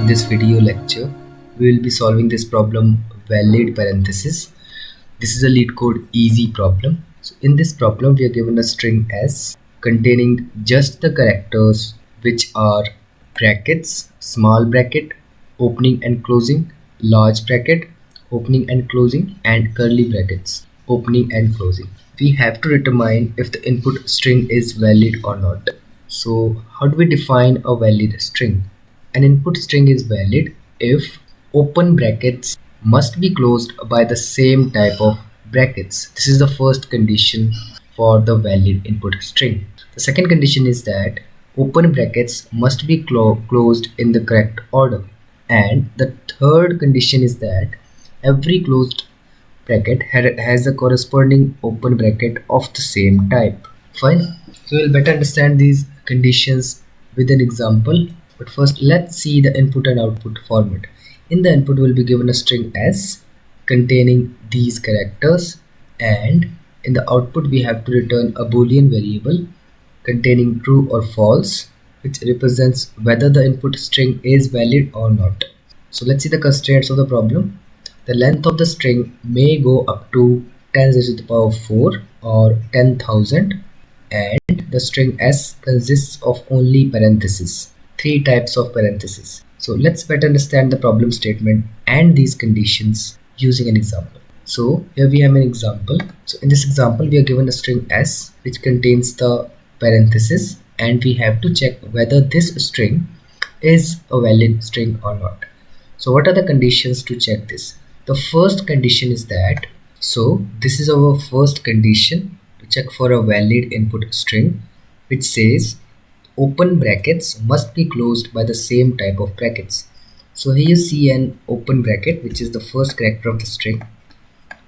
In this video lecture, we will be solving this problem valid parenthesis. This is a Leetcode easy problem. So in this problem, we are given a string S containing just the characters which are brackets, small bracket, opening and closing, large bracket, opening and closing, and curly brackets, opening and closing. We have to determine if the input string is valid or not. So how do we define a valid string? An input string is valid if open brackets must be closed by the same type of brackets. This is the first condition for the valid input string. The second condition is that open brackets must be closed in the correct order. And the third condition is that every closed bracket has a corresponding open bracket of the same type. Fine. So we'll better understand these conditions with an example. But first, let's see the input and output format. In the input, we'll be given a string S containing these characters, and in the output, we have to return a Boolean variable containing true or false, which represents whether the input string is valid or not. So let's see the constraints of the problem. The length of the string may go up to 10 raised to the power 4 or 10,000, and the string S consists of only parentheses. 3 types of parentheses. So let's better understand the problem statement and these conditions using an example. So here we have an example. So in this example, we are given a string S which contains the parenthesis, and we have to check whether this string is a valid string or not. So what are the conditions to check this? The first condition is that, so this is our first condition to check for a valid input string, which says open brackets must be closed by the same type of brackets. So here you see an open bracket, which is the first character of the string,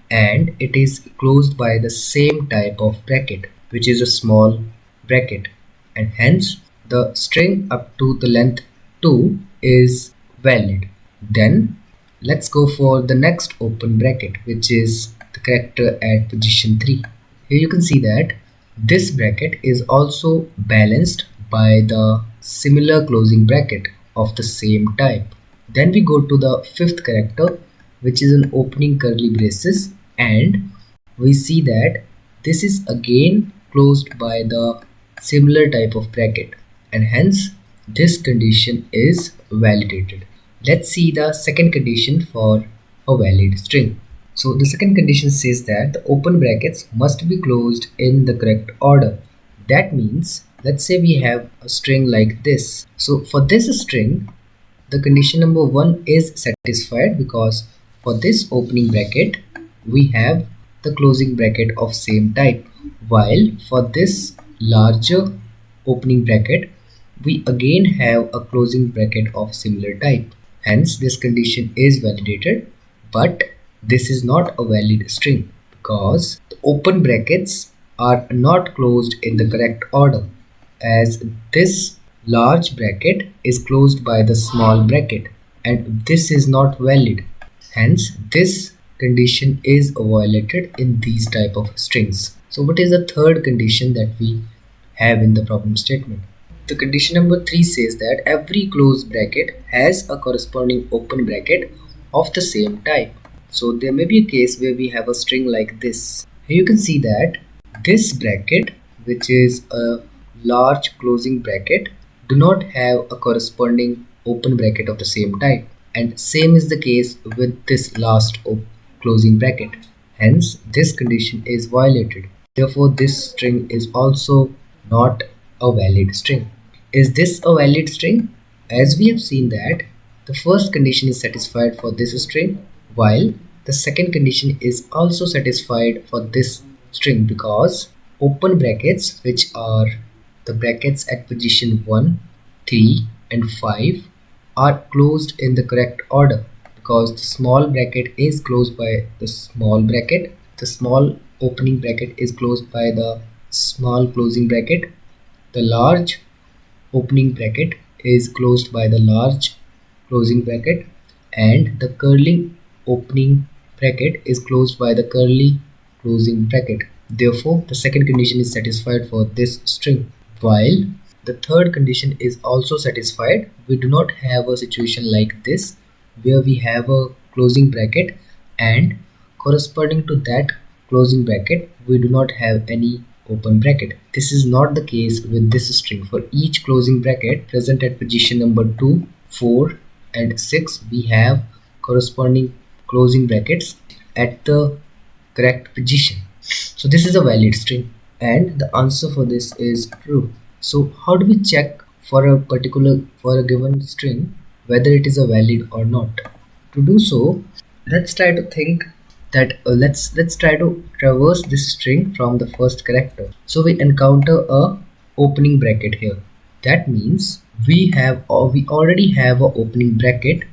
and it is closed by the same type of bracket, which is a small bracket, and hence the string up to the length 2 is valid. Then let's go for the next open bracket, which is the character at position 3. Here you can see that this bracket is also balanced by the similar closing bracket of the same type. Then we go to the fifth character, which is an opening curly braces, and we see that this is again closed by the similar type of bracket, and hence this condition is validated. Let's see the second condition for a valid string. So the second condition says that the open brackets must be closed in the correct order. That means, let's say we have a string like this. So for this string, the condition number 1 is satisfied because for this opening bracket, we have the closing bracket of same type, while for this larger opening bracket, we again have a closing bracket of similar type. Hence, this condition is validated, but this is not a valid string because the open brackets are not closed in the correct order, as this large bracket is closed by the small bracket, and this is not valid. Hence, this condition is violated in these type of strings. So what is the third condition that we have in the problem statement? The condition number 3 says that every closed bracket has a corresponding open bracket of the same type. So there may be a case where we have a string like this. Here you can see that this bracket, which is a large closing bracket, do not have a corresponding open bracket of the same type, and same is the case with this last closing bracket. Hence this condition is violated. Therefore this string is also not a valid string. Is this a valid string? As we have seen that the first condition is satisfied for this string, while the second condition is also satisfied for this string because open brackets, which are the brackets at position 1, 3 and 5, are closed in the correct order because the small bracket is closed by the small bracket, the small opening bracket is closed by the small closing bracket, the large opening bracket is closed by the large closing bracket, and the curly opening bracket is closed by the curly closing bracket. Therefore, the second condition is satisfied for this string, while the third condition is also satisfied. We do not have a situation like this where we have a closing bracket and corresponding to that closing bracket we do not have any open bracket. This is not the case with this string. For each closing bracket present at position number 2, 4 and 6, we have corresponding closing brackets at the correct position. So this is a valid string and the answer for this is true. So how do we check for a given string whether it is a valid or not? To do so, let's try to think that let's try to traverse this string from the first character. So we encounter a opening bracket here. That means we already have a opening bracket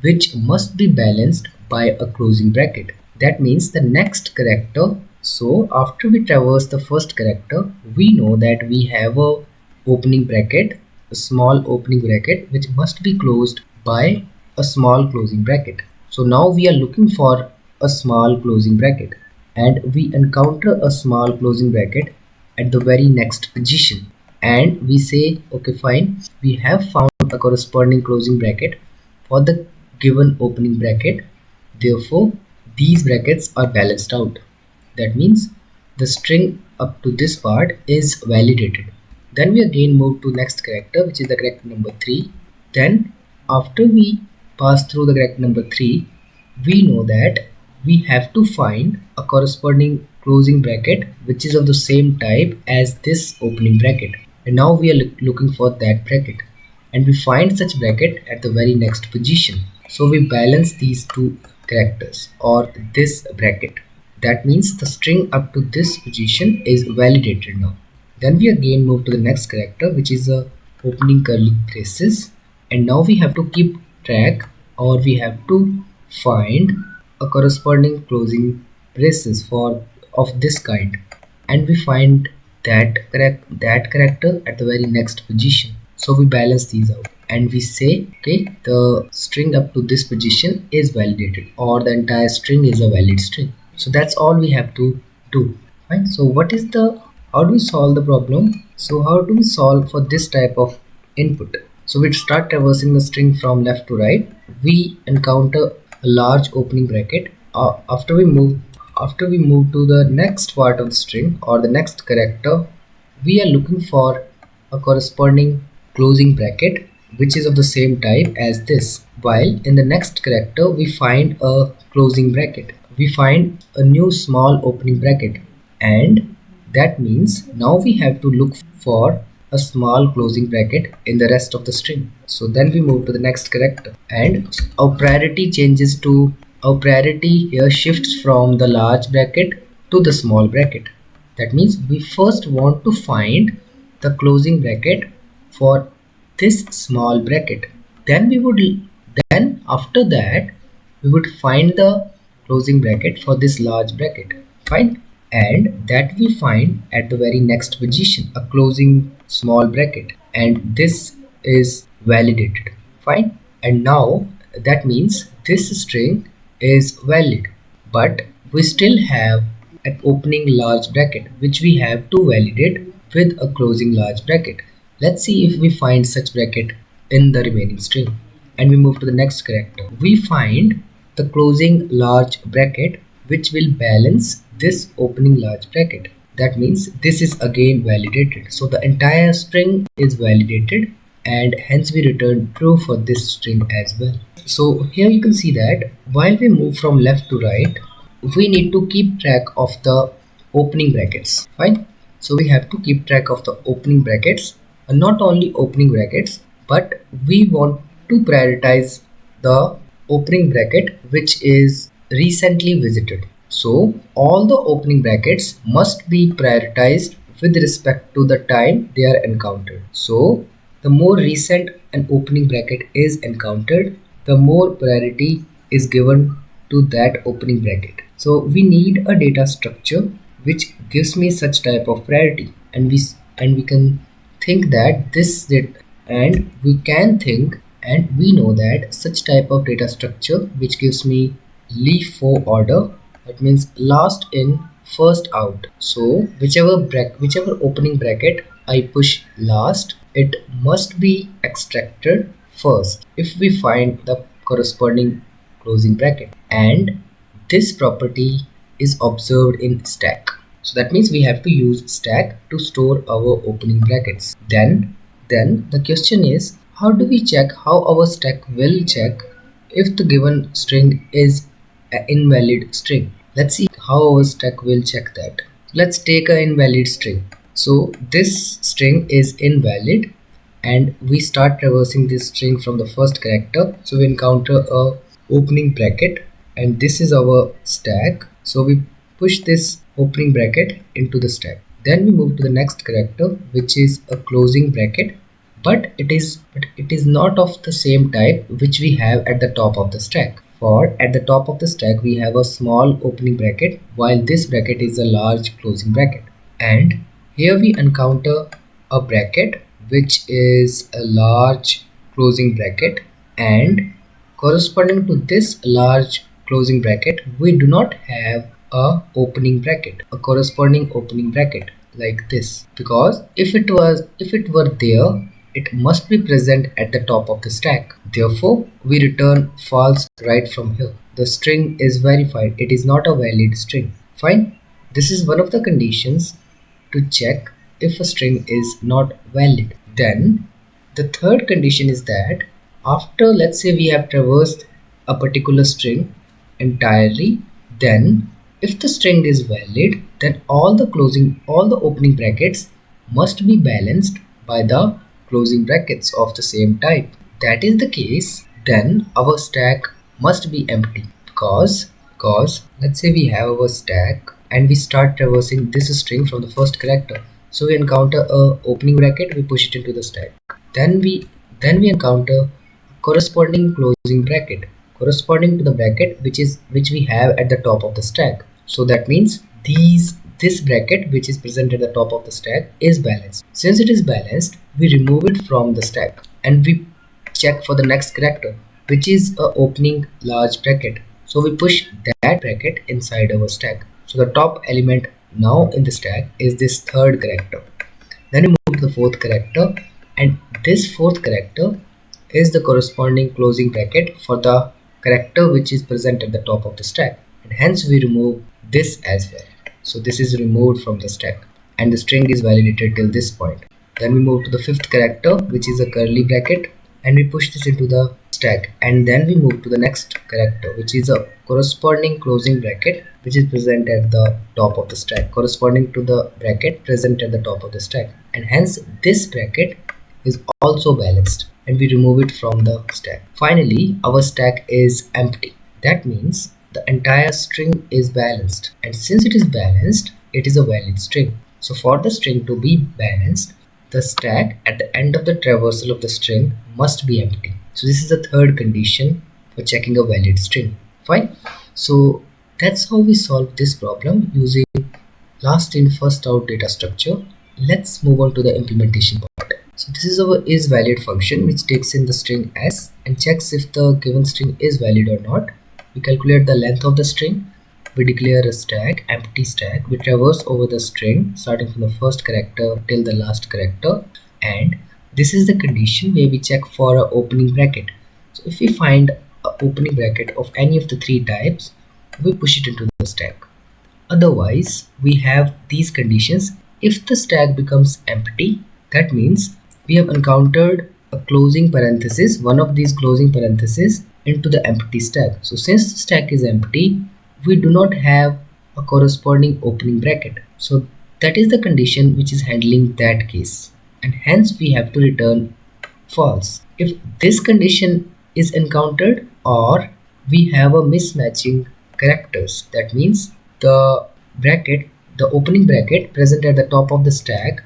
which must be balanced by a closing bracket. That means the next character. So after we traverse the first character, we know that we have a opening bracket, a small opening bracket which must be closed by a small closing bracket. So now we are looking for a small closing bracket and we encounter a small closing bracket at the very next position, and we say okay fine, we have found a corresponding closing bracket for the given opening bracket, therefore these brackets are balanced out. That means the string up to this part is validated. Then we again move to next character, which is the character number 3. Then after we pass through the character number 3, we know that we have to find a corresponding closing bracket which is of the same type as this opening bracket. And now we are looking for that bracket, and we find such bracket at the very next position. So we balance these two characters or this bracket. That means the string up to this position is validated now. Then we again move to the next character, which is a opening curly braces, and now we have to keep track or we have to find a corresponding closing braces for of this kind, and we find that character at the very next position. So we balance these out and we say okay, the string up to this position is validated or the entire string is a valid string. So that's all we have to do. Fine. So how do we solve the problem? So how do we solve for this type of input? So we start traversing the string from left to right. We encounter a large opening bracket. After we move to the next part of the string or the next character, we are looking for a corresponding closing bracket which is of the same type as this. While in the next character we find a closing bracket. We find a new small opening bracket, and that means now we have to look for a small closing bracket in the rest of the string. So then we move to the next character and our priority here shifts from the large bracket to the small bracket. That means we first want to find the closing bracket for this small bracket. Then after that we would find the closing bracket for this large bracket. Fine. And that we find at the very next position a closing small bracket, and this is validated. Fine. And now that means this string is valid, but we still have an opening large bracket which we have to validate with a closing large bracket. Let's see if we find such bracket in the remaining string, and we move to the next character. We find the closing large bracket which will balance this opening large bracket. That means this is again validated. So the entire string is validated, and hence we return true for this string as well. So here you can see that while we move from left to right, we need to keep track of the opening brackets. Fine. So we have to keep track of the opening brackets, and not only opening brackets, but we want to prioritize the opening bracket which is recently visited. So all the opening brackets must be prioritized with respect to the time they are encountered. So the more recent an opening bracket is encountered, the more priority is given to that opening bracket. So we need a data structure which gives me such type of priority, and we can think that we know that such type of data structure which gives me LIFO order, that means last in first out. So whichever opening bracket I push last, it must be extracted first if we find the corresponding closing bracket, and this property is observed in stack. So that means we have to use stack to store our opening brackets. Then the question is, how do we check how our stack will check if the given string is an invalid string? Let's see how our stack will check that. Let's take an invalid string. So this string is invalid and we start traversing this string from the first character. So we encounter a opening bracket and this is our stack. So we push this opening bracket into the stack. Then we move to the next character, which is a closing bracket, but it is not of the same type which we have at the top of the stack. For at the top of the stack we have a small opening bracket, while this bracket is a large closing bracket. And here we encounter a bracket which is a large closing bracket, and corresponding to this large closing bracket we do not have a corresponding opening bracket like this, because if it were there, it must be present at the top of the stack. Therefore we return false right from here. The string is verified, it is not a valid string. Fine. This is one of the conditions to check if a string is not valid. Then the third condition is that after, let's say, we have traversed a particular string entirely, then if the string is valid, then all the opening brackets must be balanced by the closing brackets of the same type. That is the case, then our stack must be empty, because let's say we have our stack and we start traversing this string from the first character. So we encounter a opening bracket, we push it into the stack. Then we encounter corresponding closing bracket corresponding to the bracket which we have at the top of the stack. So that means this bracket which is present at the top of the stack is balanced. Since it is balanced, we remove it from the stack and we check for the next character, which is a opening large bracket. So we push that bracket inside our stack. So the top element now in the stack is this third character. Then we move to the fourth character, and this fourth character is the corresponding closing bracket for the character which is present at the top of the stack, and hence we remove this as well. So this is removed from the stack and the string is validated till this point. Then we move to the fifth character, which is a curly bracket, and we push this into the stack, and then we move to the next character, which is a corresponding closing bracket which is present at the top of the stack corresponding to the bracket present at the top of the stack, and hence this bracket is also balanced and we remove it from the stack. Finally, our stack is empty. That means the entire string is balanced, and since it is balanced, it is a valid string. So for the string to be balanced, the stack at the end of the traversal of the string must be empty. So this is the third condition for checking a valid string. Fine. So that's how we solve this problem using last in first out data structure. Let's move on to the implementation part. So this is our isValid function, which takes in the string s and checks if the given string is valid or not. We calculate the length of the string. We declare a stack, empty stack. We traverse over the string starting from the first character till the last character, and this is the condition where we check for an opening bracket. So if we find an opening bracket of any of the three types, we push it into the stack. Otherwise, we have these conditions. If the stack becomes empty, that means we have encountered a closing parenthesis, one of these closing parentheses, into the empty stack. So since the stack is empty, we do not have a corresponding opening bracket. So that is the condition which is handling that case, and hence we have to return false. If this condition is encountered, or we have a mismatching characters, that means the opening bracket present at the top of the stack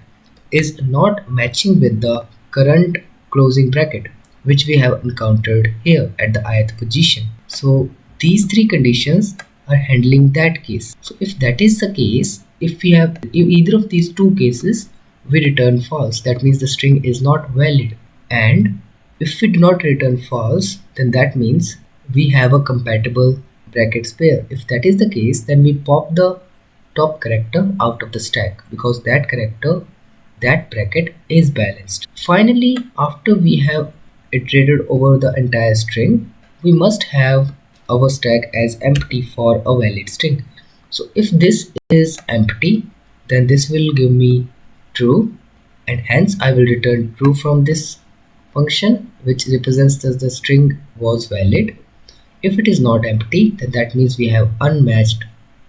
is not matching with the current closing bracket which we have encountered here at the ith position. So these three conditions are handling that case. So if that is the case, if we have either of these two cases, we return false. That means the string is not valid. And if we do not return false, then that means we have a compatible brackets pair. If that is the case, then we pop the top character out of the stack, because that character that bracket is balanced. Finally, after we have iterated over the entire string, we must have our stack as empty for a valid string. So if this is empty, then this will give me true, and hence I will return true from this function, which represents that the string was valid. If it is not empty, then that means we have unmatched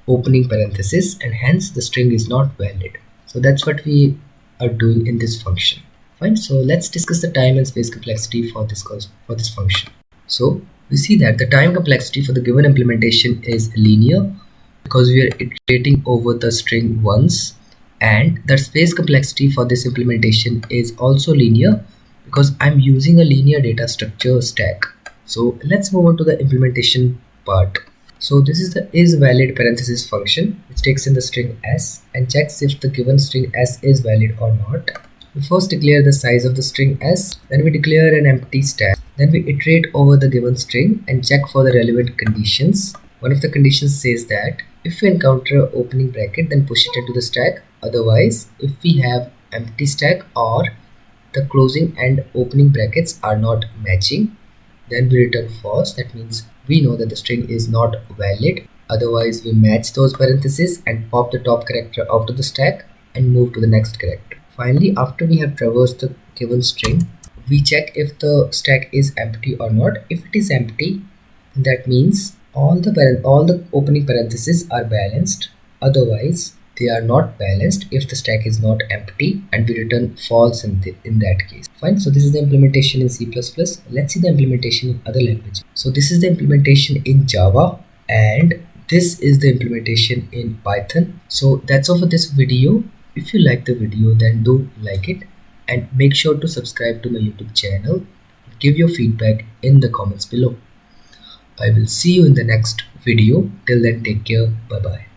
opening parenthesis, and hence the string is not valid. So that's what we are doing in this function. Fine. So let's discuss the time and space complexity for this function. So we see that the time complexity for the given implementation is linear because we are iterating over the string once, and the space complexity for this implementation is also linear because I'm using a linear data structure stack. So let's move on to the implementation part. So this is the isValid parenthesis function, which takes in the string s and checks if the given string s is valid or not. We first declare the size of the string s, then we declare an empty stack. Then we iterate over the given string and check for the relevant conditions. One of the conditions says that if we encounter an opening bracket, then push it into the stack. Otherwise, if we have empty stack or the closing and opening brackets are not matching, then we return false. That means we know that the string is not valid. Otherwise, we match those parentheses and pop the top character out of the stack and move to the next character. Finally, after we have traversed the given string, we check if the stack is empty or not. If it is empty, that means all the opening parentheses are balanced. Otherwise, they are not balanced if the stack is not empty, and we return false in that case. Fine. So this is the implementation in C++. Let's see the implementation in other languages. So this is the implementation in Java, and this is the implementation in Python. So that's all for this video. If you like the video, then do like it and make sure to subscribe to my YouTube channel. Give your feedback in the comments below. I will see you in the next video. Till then, take care. Bye bye.